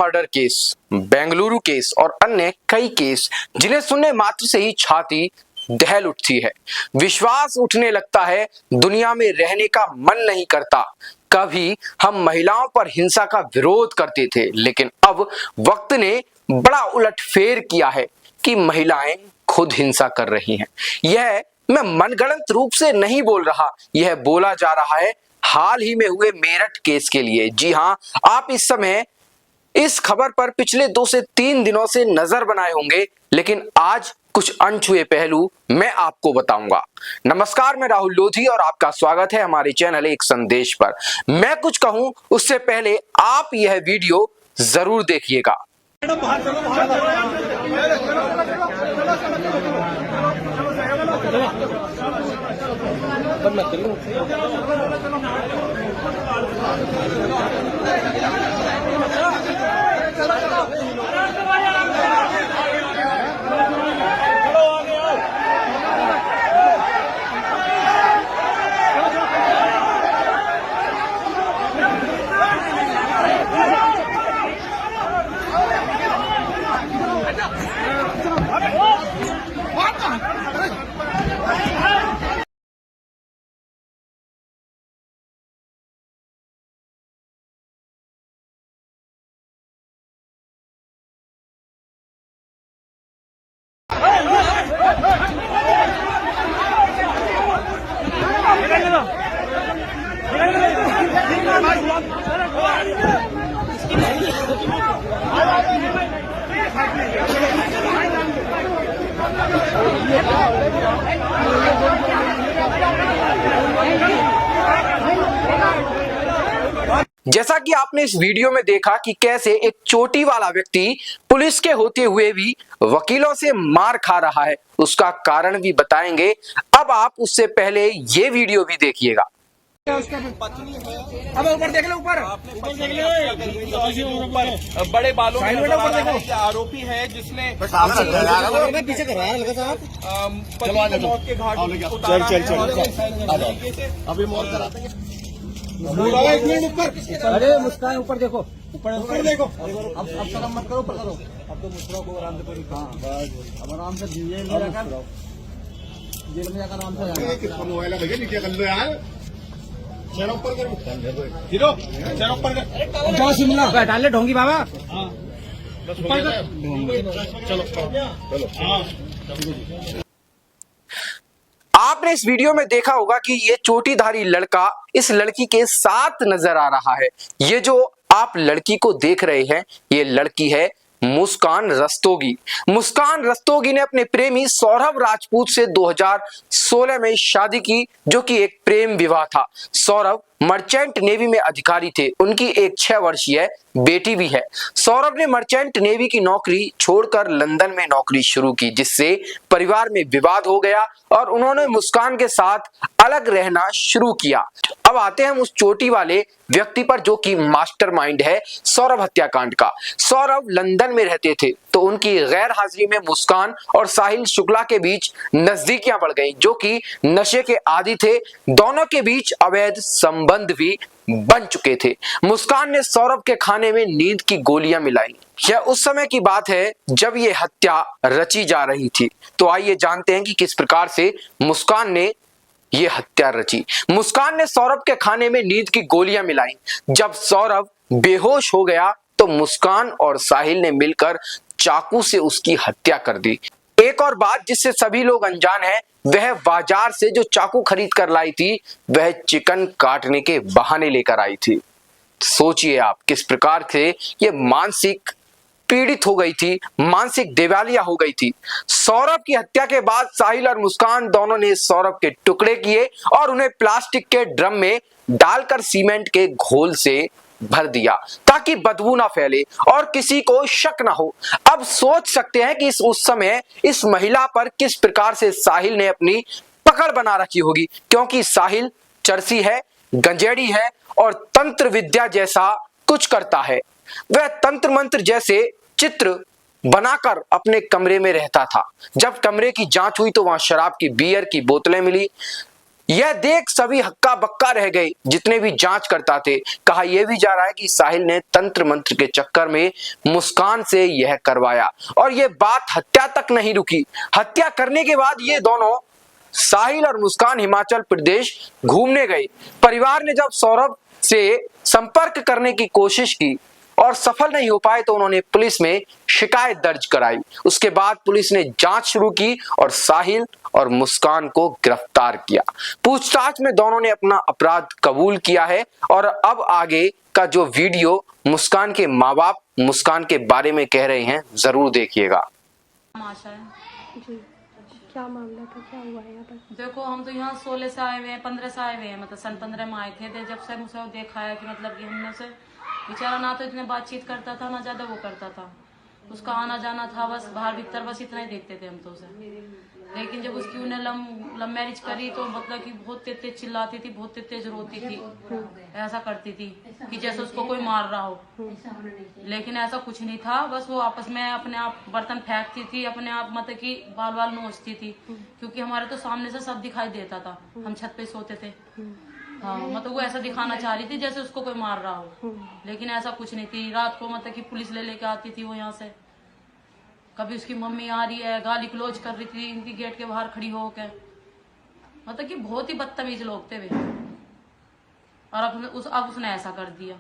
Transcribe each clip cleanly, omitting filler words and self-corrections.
Murder case, Bengaluru case और अन्य कई केस जिन्हें सुनने मात्र से ही छाती दहल उठती है, विश्वास उठने लगता है, दुनिया में रहने का मन नहीं करता। कभी हम महिलाओं पर हिंसा का विरोध करते थे, लेकिन अब वक्त ने बड़ा उलटफेर किया है कि महिलाएं खुद हिंसा कर रही हैं। यह मैं मनगढ़ंत रूप से नहीं बोल रहा, यह बोला जा रहा है हाल ही में हुए मेरठ केस के लिए। जी हां, आप इस समय इस खबर पर पिछले 2 से 3 दिनों से नजर बनाए होंगे, लेकिन आज कुछ अनछुए पहलू मैं आपको बताऊंगा। नमस्कार, मैं राहुल लोधी और आपका स्वागत है हमारे चैनल एक संदेश पर। मैं कुछ कहूं उससे पहले आप यह वीडियो जरूर देखिएगा। जैसा कि आपने इस वीडियो में देखा कि कैसे एक चोटी वाला व्यक्ति पुलिस के होते हुए भी वकीलों से मार खा रहा है, उसका कारण भी बताएंगे। अब आप उससे पहले ये वीडियो भी देखिएगा। अब ऊपर देख लो, ऊपर बड़े बालों में आरोपी है जिसने पीछे करवाया मौत के घाट अभी मौत कराते हैं। एक मिनट ऊपर, अरे मुस्कान ऊपर देखो, ऊपर देखो। अब शर्म मत करो, ऊपर करो। अब तो मुस्कुराओ को आराम से करो। हाँ अब आराम से जेल में जाकर आराम से मोबाइल भैया नीचे कर लो यार। चलो ऊपर करो, हीरो चलो ऊपर कर। जाओ शिमला डाल ले ढोंगी बाबा। हाँ चलो चलो हाँ। आपने इस वीडियो में देखा होगा कि ये चोटीधारी लड़का इस लड़की के साथ नजर आ रहा है। ये जो आप लड़की को देख रहे हैं, ये लड़की है मुस्कान रस्तोगी। मुस्कान रस्तोगी ने अपने प्रेमी सौरभ राजपूत से 2016 में शादी की, जो कि एक प्रेम विवाह था। सौरभ मर्चेंट नेवी में अधिकारी थे, उनकी एक 6 वर्षीय बेटी भी है। सौरभ ने मर्चेंट नेवी की नौकरी छोड़कर लंदन में नौकरी शुरू की, जिससे परिवार में विवाद हो गया और उन्होंने मुस्कान के साथ अलग रहना शुरू किया। अब आते हैं हम उस चोटी वाले व्यक्ति पर जो कि मास्टरमाइंड है सौरभ हत्याकांड का। सौरभ लंदन में रहते थे, तो उनकी गैर हाजिरी में मुस्कान और साहिल शुक्ला के बीच नजदीकियां बढ़ गईं, जो कि नशे के आदी थे। दोनों के बीच अवैध संबंध भी बन चुके थे। मुस्कान ने सौरभ के खाने में नींद की गोलियां मिलाई। यह उस समय की बात है जब ये हत्या रची जा रही थी। तो आइए जानते हैं कि किस प्रकार से मुस्कान ने ये हत्या रची। मुस्कान ने सौरभ के खाने में नींद की गोलियां मिलाई। जब सौरभ बेहोश हो गया तो मुस्कान और साहिल ने मिलकर चाकू से उसकी हत्या कर दी। एक और बात जिससे सभी लोग अनजान हैं, वह बाजार से जो चाकू खरीद कर लाई थी, वह चिकन काटने के बहाने लेकर आई थी। सोचिए आप किस प्रकार से ये मानसिक पीड़ित हो गई थी, मानसिक दिवालिया हो गई थी। सौरभ की हत्या के बाद साहिल और मुस्कान दोनों ने सौरभ के टुकड़े किए और उन्हें प्लास्टिक के ड्रम में डालकर सीमेंट के घोल से भर दिया ताकि बदबू ना फैले और किसी को शक ना हो। अब सोच सकते हैं कि उस समय इस महिला पर किस प्रकार से साहिल ने अपनी पकड़ बना रखी होगी, क्योंकि साहिल चरसी है, गंजेड़ी है और तंत्र विद्या जैसा कुछ करता है। वह तंत्र मंत्र जैसे चित्र बनाकर अपने कमरे में रहता था। जब कमरे की जांच हुई तो वहां शराब की, बियर की बोतलें मिली। यह देख सभी हक्का बक्का रह गए जितने भी जांच करता थे। कहा यह भी जा रहा है कि साहिल ने तंत्र मंत्र के चक्कर में मुस्कान से यह करवाया और यह बात हत्या तक नहीं रुकी। हत्या करने के बाद ये दोनों साहिल और मुस्कान हिमाचल प्रदेश घूमने गए। परिवार ने जब सौरभ से संपर्क करने की कोशिश की और सफल नहीं हो पाए तो उन्होंने पुलिस में शिकायत दर्ज कराई। उसके बाद पुलिस ने जांच शुरू की और साहिल और मुस्कान को गिरफ्तार किया। पूछताछ में दोनों ने अपना अपराध कबूल किया है और अब आगे का जो वीडियो मुस्कान के माँ बाप मुस्कान के बारे में कह रहे हैं जरूर देखिएगा। आशा है जी, क्या मामला था, क्या हुआ है यहाँ पर? देखो, हम तो यहाँ 16 से आए हुए हैं, 15 से आए हुए हैं, मतलब सन 15 में आए थे। जब से मुझे देखा है कि मतलब कि हमने से बेचारा ना तो इतने बातचीत करता था, ना ज्यादा वो करता था। उसका आना जाना था बस बाहर भीतर, बस इतना ही देखते थे हम तो उसे। लेकिन जब उसकी उन्हें लव मैरिज करी तो मतलब कि बहुत तेज चिल्लाती थी, बहुत तेज रोती थी, ऐसा करती थी कि जैसे उसको कोई मार रहा हो। लेकिन ऐसा कुछ नहीं था, बस वो आपस में अपने आप बर्तन फेंकती थी, अपने आप मतलब कि बाल बाल नोचती थी, क्योंकि हमारे तो सामने से सब दिखाई देता था, हम छत पे सोते थे। हाँ, मतलब वो ऐसा दिखाना चाह रही थी जैसे उसको कोई मार रहा हो, लेकिन ऐसा कुछ नहीं थी। रात को मतलब कि पुलिस लेके आती थी वो यहाँ से। कभी उसकी मम्मी आ रही है, गाली क्लोज कर रही थी इनकी गेट के बाहर खड़ी होकर। मतलब कि बहुत ही बदतमीज लोग थे वे। और अब उसने ऐसा कर दिया।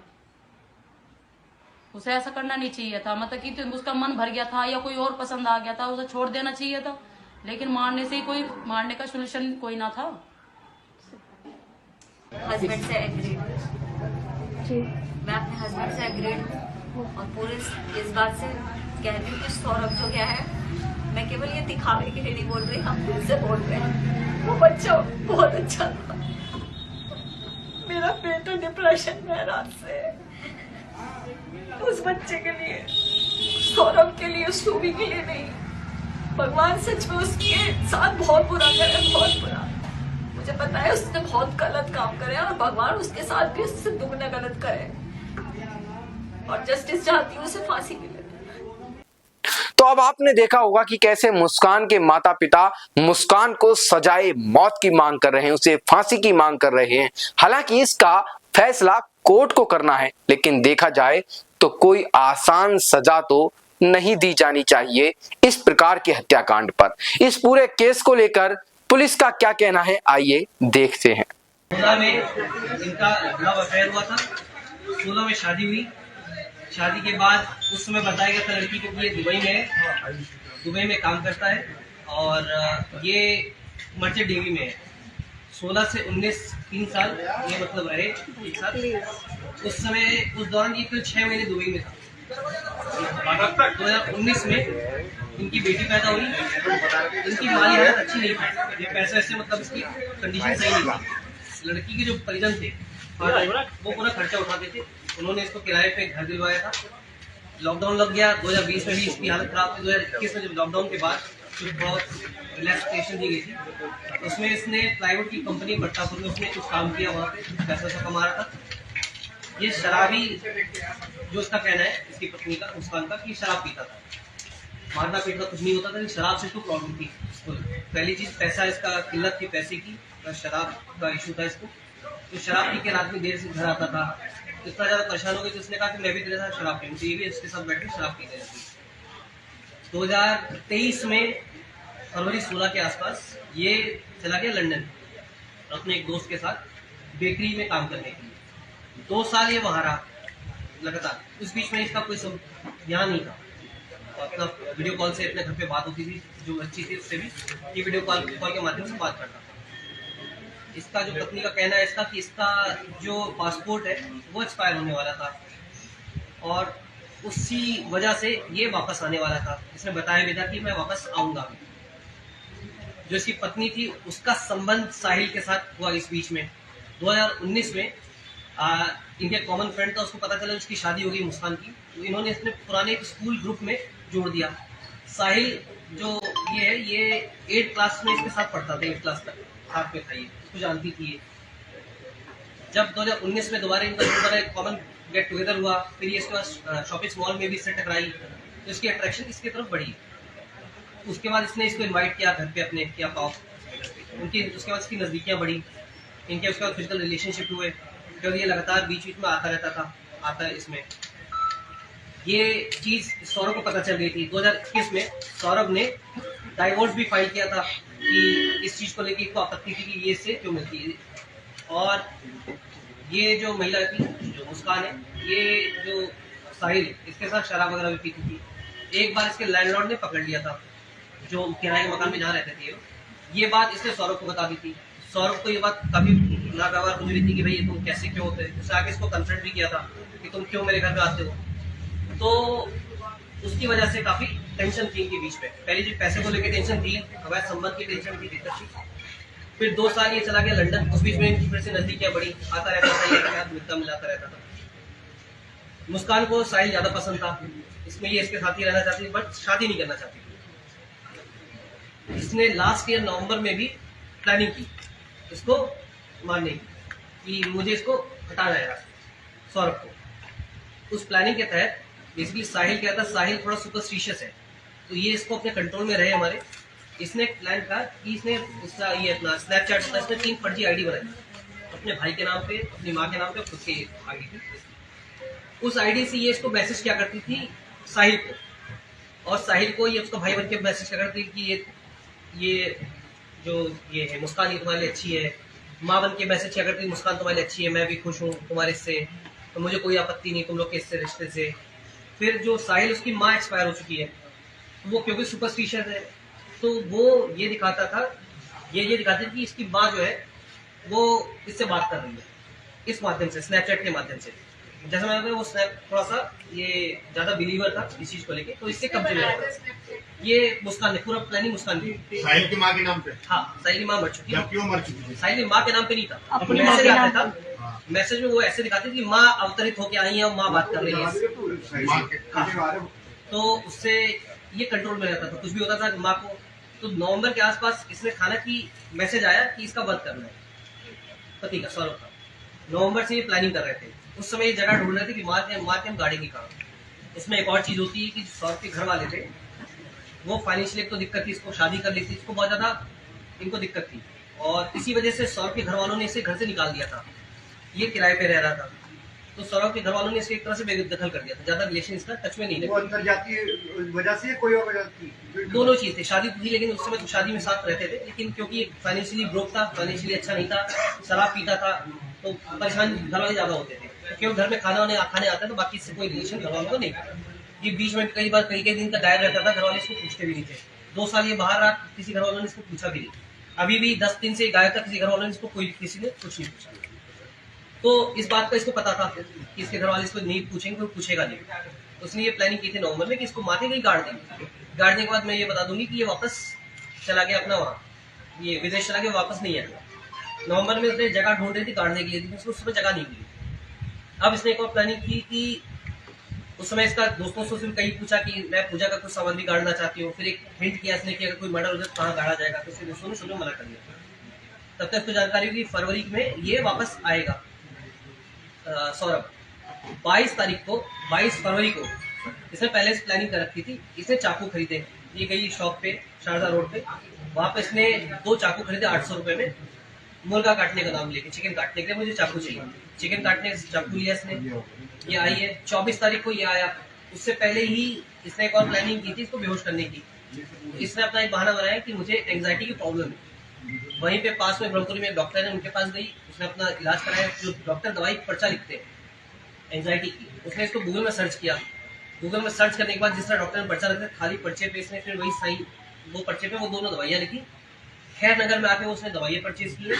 उसे ऐसा करना नहीं चाहिए था, मतलब कि उसका मन भर गया था या कोई और पसंद आ गया था, उसे छोड़ देना चाहिए था। लेकिन मारने से ही कोई मारने का सोल्यूशन कोई ना था। हस्बैंड से एग्रीड, जी, मैं अपने हस्बैंड से एग्रीड हूँ और पूरे इस बात से कह रही हूँ कि सौरभ जो क्या है, मैं केवल ये दिखावे के लिए नहीं बोल रही, हम दिल से बोल रहे हैं। वो बच्चा बहुत अच्छा था। मेरा बेटा डिप्रेशन में है रात से। उस बच्चे के लिए, सौरभ के लिए, सूबी के लिए नहीं, भगवान सच में उसके साथ बहुत बुरा करे, बहुत बुरा। मुझे पता है उसने बहुत गलत काम करे और भगवान उसके साथ भी उससे दुगना गलत करे। और जस्टिस चाहती हूँ उसे फांसी मिले। तो अब आपने देखा होगा कि कैसे मुस्कान के माता पिता मुस्कान को सजाए मौत की मांग कर रहे हैं, उसे फांसी की मांग कर रहे हैं। हालांकि इसका फैसला कोर्ट को करना है, लेकिन देखा जाए तो कोई आसान सजा तो नहीं दी जानी चाहिए इस प्रकार के हत्याकांड पर। इस पूरे केस को लेकर पुलिस का क्या कहना है, आइए देखते हैं। 16 में इनका लव अफेयर हुआ था, 16 में शादी हुई। शादी के बाद उस समय बताया गया था लड़की को कि ये दुबई में काम करता है और ये मर्चेंट नेवी में है। 16 से 19 3 साल ये मतलब रहे एक साथ। उस समय उस दौरान ये कुल 6 महीने दुबई में था। 2019 में इनकी बेटी पैदा हुई। इनकी माली हालत अच्छी नहीं थी, ये पैसे वैसे मतलब इसकी कंडीशन सही नहीं थी। लड़की के जो परिजन थे वो पूरा खर्चा उठाते थे। उन्होंने इसको किराए पे घर दिलवाया था। लॉकडाउन लग गया 2020 में भी इसकी हालत खराब थी। 2021 में जब लॉकडाउन के बाद कुछ बहुत रिलैक्सेशन दी गई थी, उसमें इसने प्लाईवुड की कंपनी भट्टापुर में उसने कुछ काम किया, वहाँ पे पैसा कमा रहा था। ये शराबी, जो इसका कहना है इसकी पत्नी का, मुस्कान का, कि शराब पीता था। मारना पीटना कुछ नहीं होता था, शराब से इसको प्रॉब्लम थी। पहली चीज पैसा, इसका किल्लत थी पैसे की, शराब का इशू था इसको। तो शराब पी के रात में देर से घर आता था। इतना ज्यादा परेशान हो गई तो उसने कहा कि मैं भी तेरे साथ शराब पीऊँ, तो ये भी इसके साथ बैठ के शराब पीते रहती। 2023 में फरवरी 16 के आसपास ये चला गया लंदन अपने एक दोस्त के साथ बेकरी में काम करने के लिए। 2 साल ये वहाँ रहा लगातार। उस बीच में इसका कोई ध्यान नहीं था। अपना वीडियो कॉल से अपने घर पे बात होती थी, जो अच्छी थी उससे भी ये वीडियो कॉल के माध्यम से बात करता था। इसका जो पत्नी का कहना है इसका कि इसका जो पासपोर्ट है वो एक्सपायर होने वाला था और उसी वजह से ये वापस आने वाला था। इसने बताया भी था कि मैं वापस आऊंगा। जो इसकी पत्नी थी उसका संबंध साहिल के साथ हुआ इस बीच में। 2019 में इनके कॉमन फ्रेंड था, उसको पता चला उसकी शादी हो गई मुस्कान की, तो इन्होंने अपने पुराने स्कूल ग्रुप में जोड़ दिया। साहिल जो ये है ये 8th क्लास में इसके साथ पढ़ता था, 8th क्लास तक साथ में था, ये इसको जानती थी ये। जब 2019 में दोबारा इनका कॉमन गेट टुगेदर हुआ, फिर ये इसके पास शॉपिंग मॉल में भी इससे टकराई, तो इसकी अट्रैक्शन इसकी तरफ बढ़ी। उसके बाद इसने इसको इनवाइट किया घर पे अपने, कि आप आओ। उनकी उसके बाद इसकी नज़दीकियाँ बढ़ी, इनके उसके बाद फिजिकल रिलेशनशिप हुए, क्योंकि ये लगातार बीच बीच में आता रहता था, आता है इसमें। ये चीज़ सौरभ को पता चल गई थी। 2021 में सौरभ ने डाइवोर्स भी फाइल किया था कि इस चीज़ को लेकर इसको आपत्ति थी कि ये इससे क्यों मिलती है। और ये जो महिला थी, जो मुस्कान है, ये जो साहिल है, इसके साथ शराब वगैरह भी पीती थी। एक बार इसके लैंडलॉर्ड ने पकड़ लिया था, जो किराए के मकान में जहाँ रहते थे। ये बात इसने सौरभ को बता दी थी। सौरभ को ये बात काफी नागवार हो रही थी कि भाई ये तुम कैसे क्यों होते, उससे आगे इसको कन्फ्रंट भी किया था कि तुम क्यों मेरे घर पे आते हो। तो उसकी वजह से काफी टेंशन थी इनके बीच में। पहले जो पैसे को लेकर टेंशन थी, अवैध संबंध की टेंशन की दिक्कत थी। फिर 2 साल ये चला गया लंदन, उस बीच में इनकी फिर से नजदीकियां बढ़ी, आता रहता था, ये मिलता मिलाता रहता था। मुस्कान को साहिल ज्यादा पसंद था, इसमें ये इसके साथ ही रहना चाहती थी, बट शादी नहीं करना चाहती थी। इसने लास्ट ईयर नवंबर में भी प्लानिंग की इसको मारने की, कि मुझे इसको हटाना है सौरभ को। उस प्लानिंग के तहत बेसिकली साहिल क्या था, साहिल थोड़ा सुपरस्टिशियस है, तो ये इसको अपने कंट्रोल में रहे हमारे। इसने प्लान कहा कि इसने इसका ये अपना स्नैपचैट होता है, इसने 3 फर्जी आईडी बनाई, अपने भाई के नाम पे, अपनी माँ के नाम पे, खुद की आईडी थी। उस आईडी से ये इसको मैसेज क्या करती थी साहिल को, और साहिल को ये उसका भाई बन के मैसेज क्या करती थी कि ये जो ये है मुस्कान, ये तुम्हारे लिए अच्छी है। माँ बन के मैसेज क्या करती थी, मुस्कान तुम्हारे लिए अच्छी है, मैं भी खुश हूँ तुम्हारे से, तो मुझे कोई आपत्ति नहीं तुम लोग के इससे रिश्ते से। फिर जो साहिल, उसकी माँ एक्सपायर हो चुकी है, वो क्योंकि सुपरस्टिशियस है, तो वो ये दिखाता था, ये दिखाती थी कि इसकी माँ जो है वो इससे बात कर रही है, इस माध्यम से, स्नैपचैट के माध्यम से। जैसे मैंने कहा, वो स्नैप थोड़ा सा ये ज्यादा बिलीवर था इस चीज को लेके, तो इससे कब्जे में रहता। ये मुस्कान ने पूरा प्लानिंग मुस्कान की, साहिल की माँ के नाम पे। हाँ, साहिल की माँ मर चुकी है। क्यों मर चुकी थी? साहिल की माँ के नाम पे नहीं था, अपनी माँ के नाम पे। था। मैसेज में वो ऐसे दिखाती थी माँ अवतरित होके आई है और माँ बात कर रही है, तो उससे ये कंट्रोल में रहता था। कुछ भी होता था माँ को, तो नवंबर के आसपास इसने खाना की मैसेज आया कि इसका वध करना है, पति का, सौरभ का। नवंबर से ये प्लानिंग कर रहे थे। उस समय ये जगह ढूंढ रहे थे कि मार के हम गाड़ेंगे कहाँ। इसमें एक और चीज होती है कि सौरभ के घर वाले थे, वो फाइनेंशियली तो दिक्कत थी, इसको शादी कर ली थी, इसको बहुत ज्यादा इनको दिक्कत थी, और इसी वजह से सौरभ के घर वालों ने इसे घर से निकाल दिया था। ये किराए पे रह रहा था, तो सौरभ के घर वालों ने इसे एक तरह से बेदखल कर दिया था, ज्यादा रिलेशन इसका टच में नहीं वो रहे। अंदर जाती वजह से कोई और वजह थी? दोनों चीज थी, शादी थी, लेकिन उस समय तो शादी में साथ रहते थे, लेकिन क्योंकि फाइनेंशियली ब्रोक था, फाइनेंशियली अच्छा नहीं था, शराब पीता था, तो परेशान घर वाले ज्यादा होते थे, क्योंकि घर में खाने आता तो बाकी इससे कोई रिलेशन घर वालों को नहीं था। ये बीच में कई बार कई दिन का दायर रहता था, घर वाले इसको पूछते भी नहीं थे। 2 साल ये बाहर रहा, किसी घर वालों ने इसको पूछा भी नहीं। अभी भी 10 दिन से गायब था, किसी घर वालों ने इसको किसी ने कुछ नहीं पूछा। तो इस बात का इसको पता था कि इसके घर वाले इसको नहीं पूछेंगे, कोई पूछेगा नहीं। उसने ये प्लानिंग की थी नवंबर में कि इसको माथे कहीं गाड़ देंगे। गाड़ने के बाद मैं ये बता दूंगी कि ये वापस चला गया अपना वहाँ, ये विदेश चला गया, वापस नहीं आया। नवंबर में उसने जगह ढूंढ रही थी गाड़ने के लिए, लेकिन उसको उस समय जगह नहीं मिली। अब इसने एक और प्लानिंग की कि उस समय इसका दोस्तों से उसने कहीं पूछा कि मैं पूजा का कुछ सामान भी गाड़ना चाहती हूँ। फिर एक हिंट किया इसने कि अगर कोई मर्डर हो जाए कहाँ गाड़ा जाएगा, तो उसके दोस्तों ने शुरू मना कर दिया। तब तक तो जानकारी हुई फरवरी में ये वापस आएगा सौरभ। 22 फरवरी को इसने पहले से प्लानिंग कर रखी थी। इसने चाकू खरीदे, ये गई शॉप पे शारदा रोड पे, वहां पे इसने 2 चाकू खरीदे 800 रुपए में, मुर्गा काटने का नाम लेके, चिकन काटने के लिए मुझे चाकू चाहिए। चिकन काटने का चाकू लिया इसने, ये आई है 24 तारीख को ये आया। उससे पहले ही इसने एक और प्लानिंग की थी इसको बेहोश करने की। इसने अपना एक बहाना बनाया कि मुझे एंग्जाइटी की प्रॉब्लम है। वहीं पे पास में ब्रह्मपुरी में एक डॉक्टर है, उनके पास गई, उसने अपना इलाज कराया। जो डॉक्टर दवाई पर्चा लिखते हैं एंग्जाइटी की, उसने इसको गूगल में सर्च किया। गूगल में सर्च करने के बाद जिस तरह डॉक्टर ने पर्चा रखा खाली पर्चे पे, इसने फिर वही साइन, वो पर्चे पे वो दोनों दवाइयाँ लिखी। खैर नगर में आके उसने दवाइयाँ परचेज की है।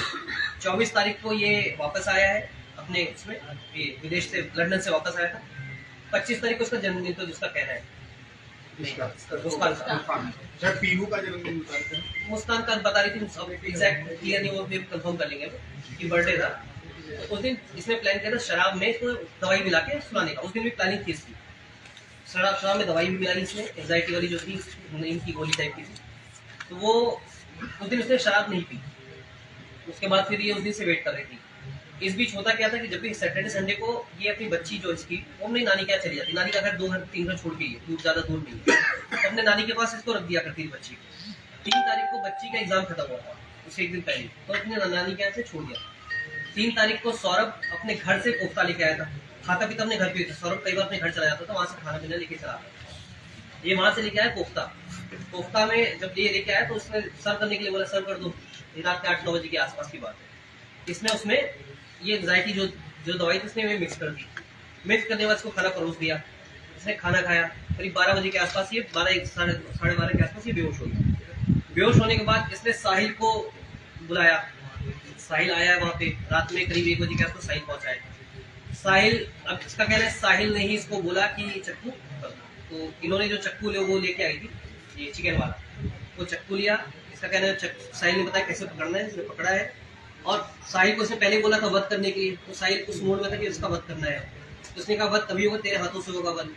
24 तारीख को ये वापस आया है अपने उसमें, ये विदेश से, लंदन से वापस आया था। 25 तारीख को उसका जन्मदिन, तो जिसका कहना है मुस्कान का, पीहू का जन्मदिन बताते हैं। मुस्कान का बता रही थी, एग्जैक्ट क्लियर नहीं, वो भी कंफर्म कर लेंगे कि बर्थडे था। तो उस दिन इसने प्लान किया था शराब में इसको दवाई मिला के सुनाने का। उस दिन भी प्लानिंग थी इसकी, शराब में दवाई भी मिलाई इसने, एंग्जाइटी वाली जो थी, इनकी गोली टाइप की थी। तो वो उस दिन उसने शराब नहीं पी। उसके बाद फिर ये उस दिन से वेट कर रही थी। इस बीच होता क्या था कि जब भी सैटरडे संडे को ये अपनी बच्ची जो इसकी, वो अपनी नानी के यहाँ चली जाती। नानी का घर 2-3 घर छोड़ के ही है, ज्यादा दूर नहीं है। तो अपने नानी के पास इसको रख दिया करती थी बच्ची को। 3 तारीख को बच्ची का एग्जाम खत्म हुआ था, उससे एक दिन पहले, तो अपने नानी के यहाँ से छोड़ दिया। 3 तारीख को सौरभ अपने घर से कोफ्ता लेके आया था, खाता पीता अपने घर पे था। सौरभ कई बार अपने घर चला जाता था, वहां से खाना पीना लेके चला आता। ये वहां से लेके आया कोफ्ता। कोफ्ता में जब ये लेके आया तो उसने सर्व करने के लिए बोला सर्व कर दो। रात के 8-9 बजे के आसपास की बात है। इसने उसमें ये जायकी जो दवाई थी उसने मिक्स कर दी। मिक्स करने के बाद इसको खाना परोस दिया। इसने खाना खाया, करीब 12 बजे के आसपास, ये 12 साढ़े 12 के आसपास ये बेहोश हो गया। बेहोश होने के बाद इसने साहिल को बुलाया। साहिल आया वहां पे, रात में करीब 1 बजे के आसपास साहिल पहुंचा है। साहिल, अब इसका कहना है साहिल ने ही इसको बोला कि चक्कू, तो इन्होंने जो चक्कू वो लेके आई थी, ये चिकन वाला, वो चक्कू लिया। इसका कहना है साहिल ने बताया कैसे पकड़ना है, इसने पकड़ा है। और साहिल को उसने पहले बोला था वध करने के लिए, तो साहिल उस मोड में था कि उसका वध करना है। तो उसने कहा वध तभी होगा तेरे हाथों से होगा वध।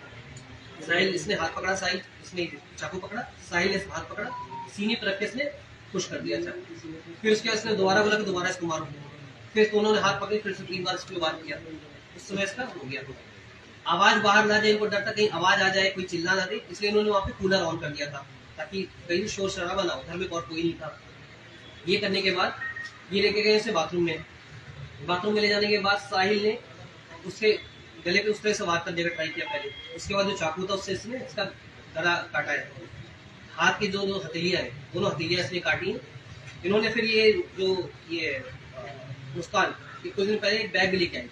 साहिल, इसने हाथ पकड़ा, साहिल इसने चाकू पकड़ा, साहिल ने हाथ पकड़ा, सीने पर रख के इसने पुश कर दिया चाकू। फिर उसके बाद इसने दोबारा बोला कि दोबारा इसको मारो। फिर दोनों ने हाथ पकड़े, फिर से 3 बार इसको वार किया। उस समय इसका हो गया। आवाज बाहर ना जाए, इनको डर था कहीं आवाज आ जाए, कोई चिल्ला ना दे, इसलिए इन्होंने वहां पे कूलर ऑन कर दिया था ताकि कहीं शोर शराबा ना हो। घर में और कोई नहीं था। ये करने के बाद ये लेके गए इसे बाथरूम में। बाथरूम में ले जाने के बाद साहिल ने उससे गले पे उस तरह से वार करने का ट्राई किया पहले। उसके बाद जो चाकू था उससे इसने इसका गला काटा है। हाथ की जो हथेलियां है, दोनों हथेलियां इसने काटी हैं। इन्होंने फिर ये मुस्कान कुछ दिन पहले एक बैग भी लेके आई।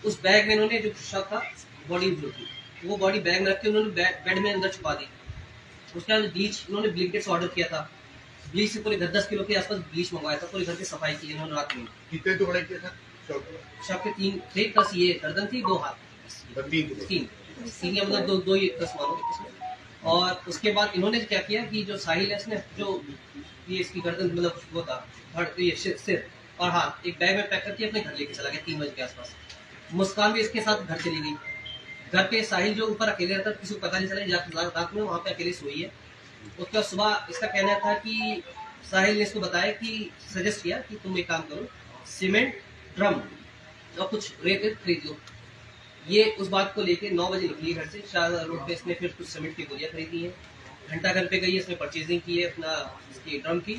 उस बैग में इन्होंने जो शव था, बॉडी जो थी, वो बॉडी बैग में रख के उन्होंने बेड में अंदर छुपा दी। उसके बाद ब्लीच इन्होंने ब्लिंकेट से ऑर्डर किया था। ब्लीच से पूरे 10 किलो के आसपास ब्लीच मंगवाया था। पूरे घर की सफाई की इन्होंने रात में। कितने टुकड़े किए थे शव के 3 थे, प्लस ये गर्दन थी, 2 हाथ, 3 सीनियर, मतलब 2 ही प्लस मानो इसमें। और उसके बाद इन्होंने क्या किया कि जो साहिल है इसने जो ये इसकी गर्दन मतलब वो था, ये सिर और हाथ एक बैग में पैक करके अपने घर लेके चला गया 3 बजे के आसपास। मुस्कान भी इसके साथ घर चली गई। घर पे साहिल जो ऊपर अकेले रहता, किसी को पता नहीं चला, रात में वहाँ पे अकेले सोई है। उसके बाद सुबह इसका कहना था कि साहिल ने इसको बताया कि सजेस्ट किया कि तुम एक काम करो, सीमेंट, ड्रम और कुछ रेत खरीद लो। ये उस बात को लेके 9 बजे निकली घर से। शाहजहां रोड पे इसने फिर कुछ सीमेंट की गोलियां खरीदी है। घंटा घर पे गई, इसने परचेजिंग की है अपना इसकी ड्रम की।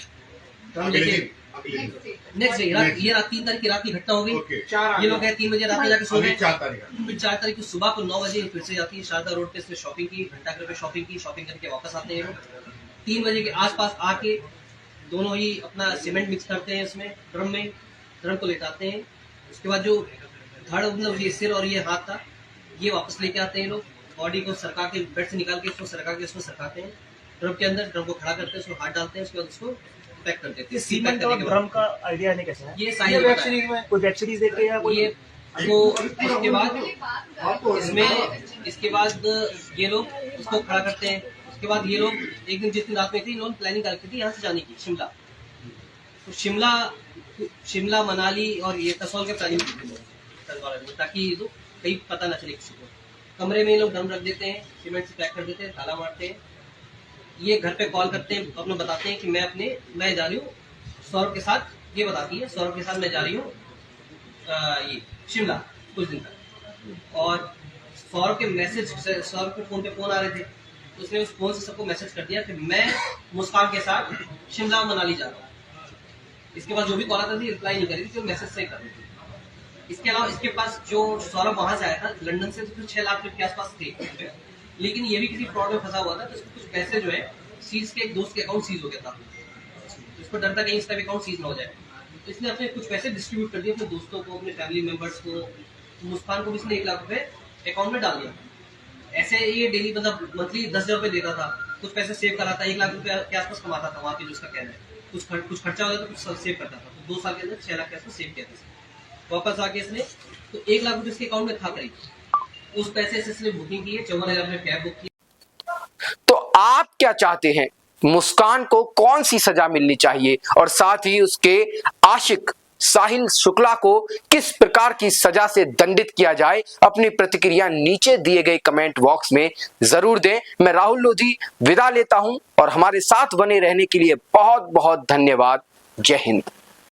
ड्रम लेके नेक्स्ट डे ये रात 3 तारीख की रात की घटना हो गई। ये लोग 3 बजे रात में जाके सो गए। 4 तारीख को सुबह को 9 बजे फिर से जाती है शारदा रोड पे। इसने शॉपिंग की, घंटा घर पे शॉपिंग की, शॉपिंग करके वापस आते हैं। 3 बजे के आसपास आके दोनों ही अपना सीमेंट मिक्स करते हैं इसमें, ड्रम में, ड्रम को लेटाते हैं। उसके बाद जो धड़ मतलब ये सिर और ये हाथ था, ये वापस लेके आते हैं लोग। बॉडी को सरका के बेड से निकाल के इसको सरका के इसको सरकाते हैं ड्रम के अंदर। ड्रम को खड़ा करते हैं, उसको हाथ डालते हैं, उसके बाद उसको पैक कर देते हैं। सीमेंट और ड्रम का आइडिया है कैसा है? ये साहिल वेब सीरीज में कोई वेब सीरीज देख रहे हैं या कोई? ये तो इसके बाद ये लोग उसको खड़ा करते हैं। उसके बाद ये लोग एक दिन जिस दिन रात में थे, इन्होंने प्लानिंग करके थी यहाँ से जाने की शिमला। तो शिमला मनाली और ये कसौल के प्लानिंग ताकि ये लोग कहीं पता ना चले किसी को। कमरे में ये लोग ड्रम रख देते हैं, सीमेंट से पैक कर देते हैं, ताला मारते हैं। ये घर पे कॉल करते हैं, अपने बताते हैं कि मैं जा रही हूँ सौरभ के साथ। ये बताती है सौरभ के साथ मैं जा रही हूँ ये शिमला कुछ दिन तक। और सौरभ के मैसेज, सौरभ के फोन पे फोन आ रहे थे, तो उसने उस फोन से सबको मैसेज कर दिया कि मैं मुस्कान के साथ शिमला मनाली जा रहा हूँ। इसके बाद जो भी कॉल आता थी रिप्लाई नहीं करी थी, मैसेज से कर रही थी। इसके अलावा इसके पास जो सौरभ वहां से आया था लंदन से, तो 6 लाख रुपए के आसपास थे। लेकिन ये भी किसी फ्रॉड में फंसा हुआ था, तो इसको कुछ पैसे जो है सीज के एक दोस्त के अकाउंट सीज हो गया था। तो इसको डर था कहीं इसका भी अकाउंट सीज ना हो जाए, तो इसने अपने कुछ पैसे डिस्ट्रीब्यूट कर दिए अपने दोस्तों को, अपने फैमिली मेंबर्स को। तो मुस्कान को भी इसने 1 लाख रुपए अकाउंट में डाल दिया। ऐसे ये डेली मतलब मंथली 10,000 रुपए देता था, कुछ पैसे सेव करा था, 1 लाख रुपए के आसपास कमाता था वहाँ पे। जो उसका कहना है कुछ खर्चा होता था, कुछ सेव करता था। तो 2 साल के अंदर 6 लाख के आसपास सेव किया था। वापस आके इसने तो 1 लाख रुपए इसके अकाउंट में था करीब। उस पैसे से इसने बुकिंग की है, 54,000 में कैब बुक की। तो आप क्या चाहते हैं, मुस्कान को कौन सी सजा मिलनी चाहिए और साथ ही उसके आशिक साहिल शुक्ला को किस प्रकार की सजा से दंडित किया जाए? अपनी प्रतिक्रिया नीचे दिए गए कमेंट बॉक्स में जरूर दें। मैं राहुल लोधी विदा लेता हूं और हमारे साथ बने रहने के लिए बहुत बहुत धन्यवाद। जय हिंद।